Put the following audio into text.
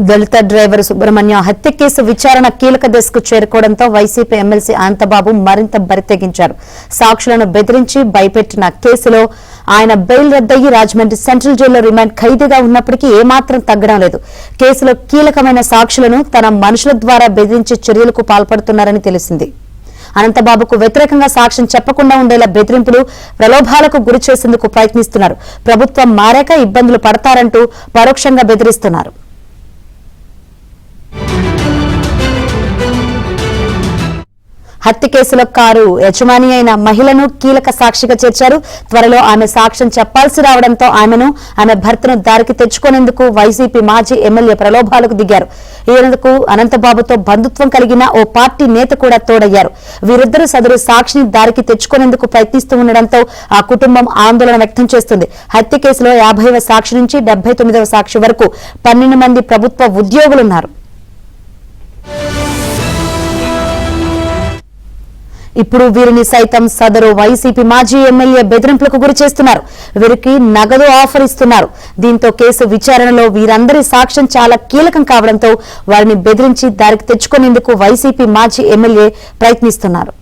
దళిత driver Subrahmanyam హత్య case విచారణ కీలక దశకు చేరుకోవడంతో వైసీపీ ఎమ్మెల్సీ అనంతబాబు మరింత బరితెగించారు. సాక్షులను బెదిరించి భయపెట్టిన కేసులో ఆయన బెయిల్ రద్దయ్యి రాజమండ్రి సెంట్రల్ జైల్లో రిమాండ్ ఖైదీగా ఉన్నప్పటికీ ఏమాత్రం తగ్గడం లేదు. కేసులో కీలకమైన సాక్షులను తన మనుషుల ద్వారా బెదిరించి చర్యలకు పాల్పడుతున్నారని తెలిసింది. అనంతబాబుకు వ్యతిరేకంగా సాక్ష్యం చెప్పకుండా ఉండేలా బెదిరింపులు, ప్రలోభాలకు గురి చేసేందుకు ప్రయత్నిస్తున్నారు. ప్రభుత్వం మారాక ఇబ్బందులు పడతారంటూ పరోక్షంగా బెదిరిస్తున్నారు. హత్య కేసులో కారు యజమాని అయిన మహిళను కీలక సాక్షిగా చేర్చారు. త్వరలో ఆమె సాక్ష్యం చెప్పాల్సి రావడంతో ఆమె భర్తను దారికి తెచ్చుకునేందుకు వైసీపీ మాజీ ఎమ్మెల్యే ప్రలోభాలకు దిగారు. ఈయనకు అనంతబాబుతో బంధుత్వం కలిగిన ఓ పార్టీ నేత కూడా తోడయ్యారు. వీరిద్దరూ సదరు సాక్షిని దారికి తెచ్చుకునేందుకు ప్రయత్నిస్తూ ఉండడంతో ఆ కుటుంబం ఆందోళన వ్యక్తం చేస్తుంది. హత్య కేసులో 50వ సాక్షి నుంచి 79వ సాక్షి వరకు 12 మంది ప్రభుత్వ ఉద్యోగులున్నారు. ఇప్పుడు వీరిని సైతం సదరు వైసీపీ మాజీ ఎమ్మెల్యే బెదిరింపులకు గురి చేస్తున్నారు. వీరికి నగదు ఆఫర్ ఇస్తున్నారు. దీంతో కేసు విచారణలో వీరందరి సాక్ష్యం చాలా కీలకం కావడంతో వారిని బెదిరించి దారికి తెచ్చుకునేందుకు వైసీపీ మాజీ ఎమ్మెల్యే ప్రయత్నిస్తున్నారు.